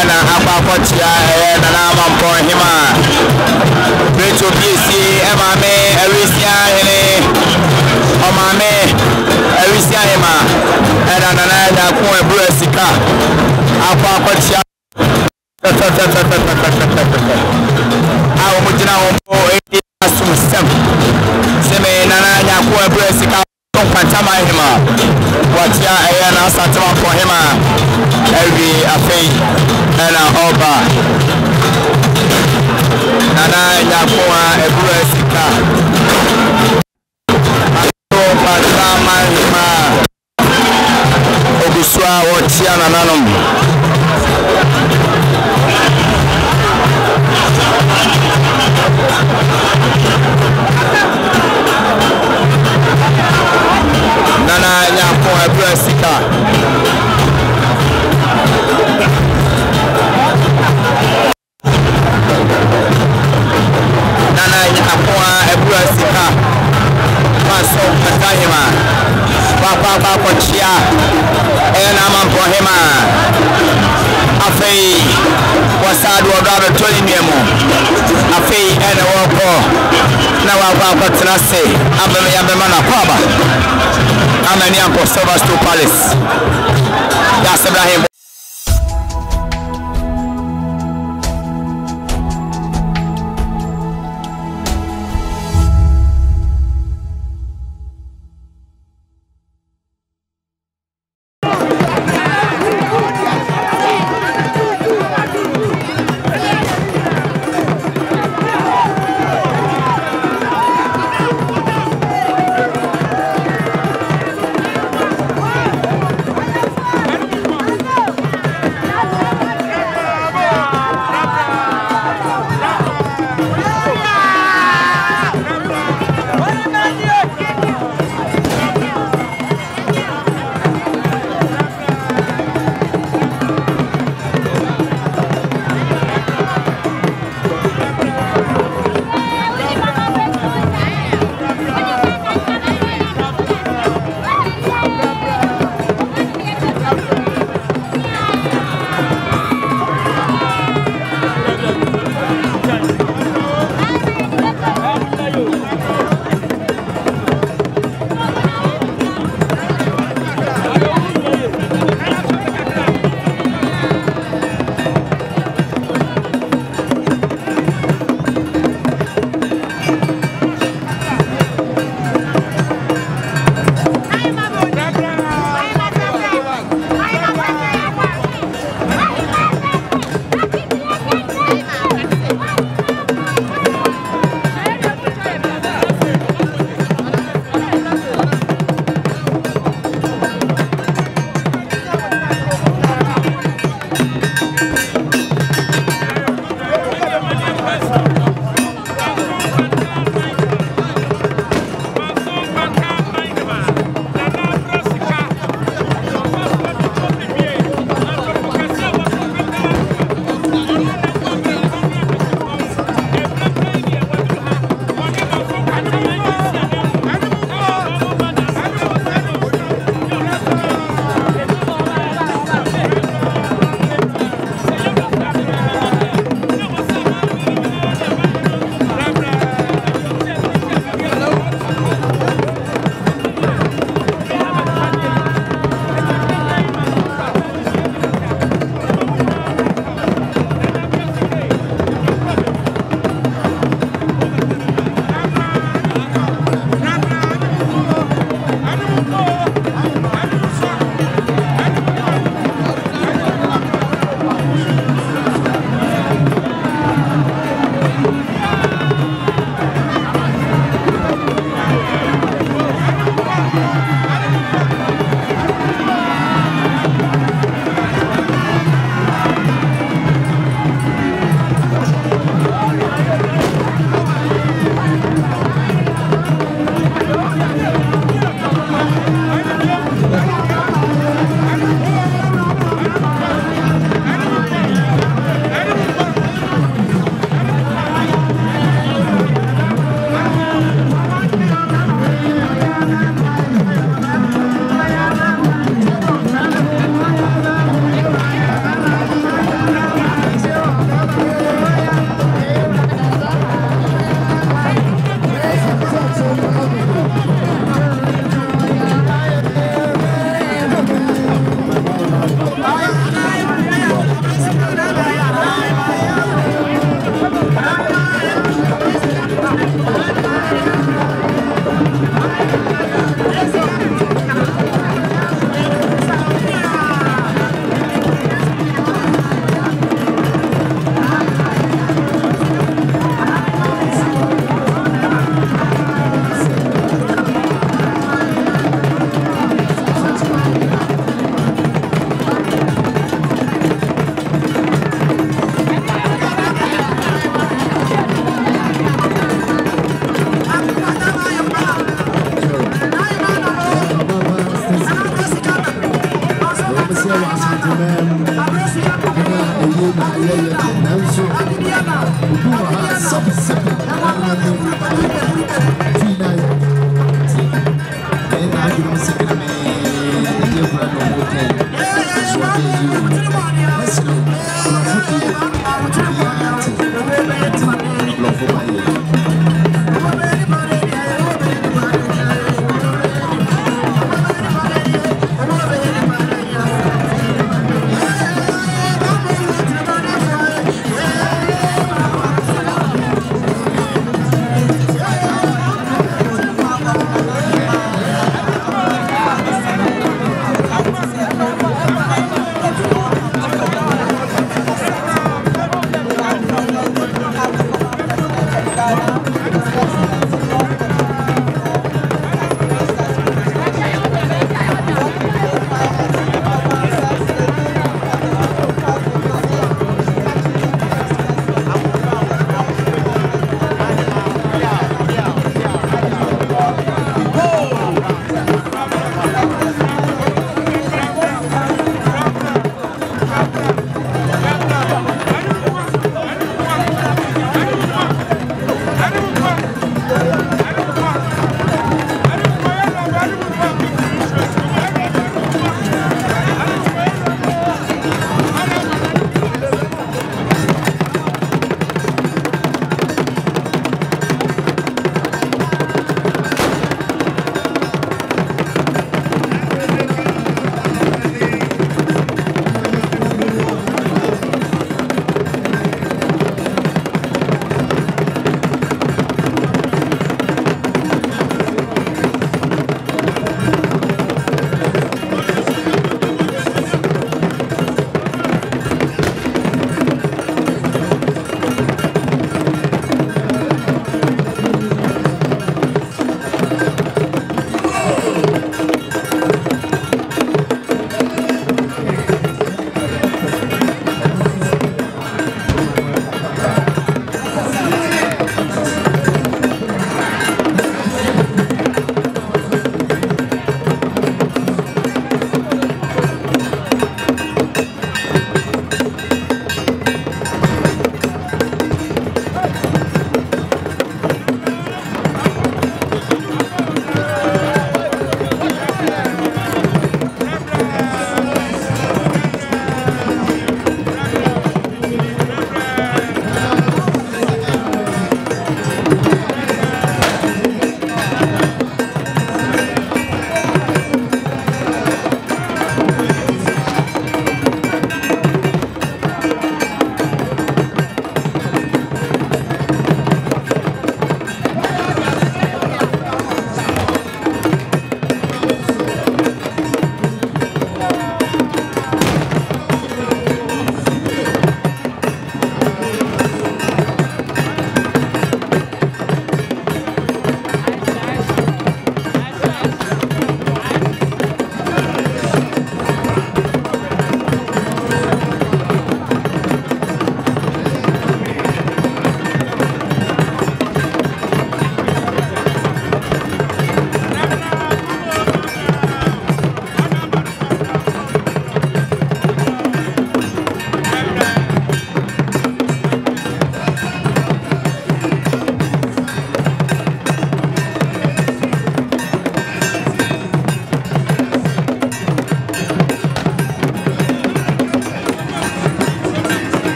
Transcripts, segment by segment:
ana akwakotia na mampo hima Beto BC emame Arisia hene omame Arisia hema ana nana da ko ebro sika akwakotia awo mujina wo asum sem seme nana nya ko ebro sika Pantama hima watia na asatama ko hima every afei na oba nana nyakoa ebura sika ato pantama hima oguswa watia nananom Nana nyako ebra sika Nana nyako ebra sika Maso patahima Papa kochia ena mampo hema afei wasadu odaro toli niemo afei ene woko na wako tenase abeme yabema na kwaba amani anko Silverstone Palace Yas Ibrahim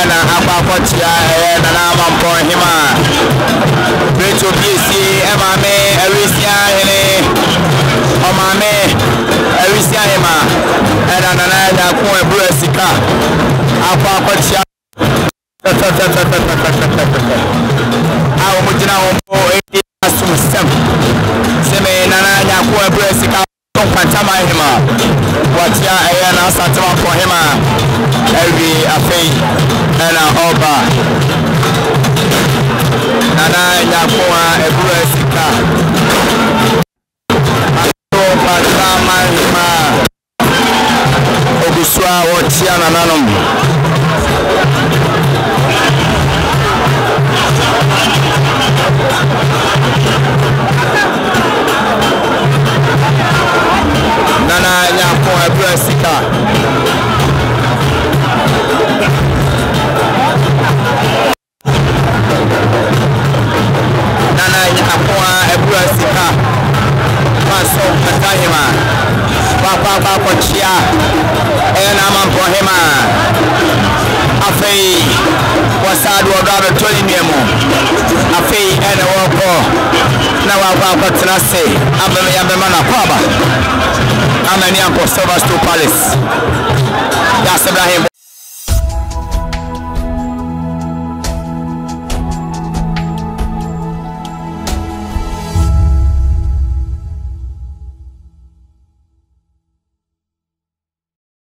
ana akwakotia nana mampo hima Breto BC emame Arisia hene omame Arisia hema ana nana ya ko ebro sika akwakotia awo mujina wompo asum seme nana ya ko ebro sika Pantama hima watia na asatama ko hima every afei na oba nana nyakoa ebura sika Pantama hima oguswa watia nananom Nana nyako ebra sika Nana nyako ebra sika Maso patahima Papa kochia ena mampo hema afei wasadu odaro toli niemo afei ene woko na wako tenase abeme yabema na kwaba Amani Uncle Silver Palace. That's Ibrahim.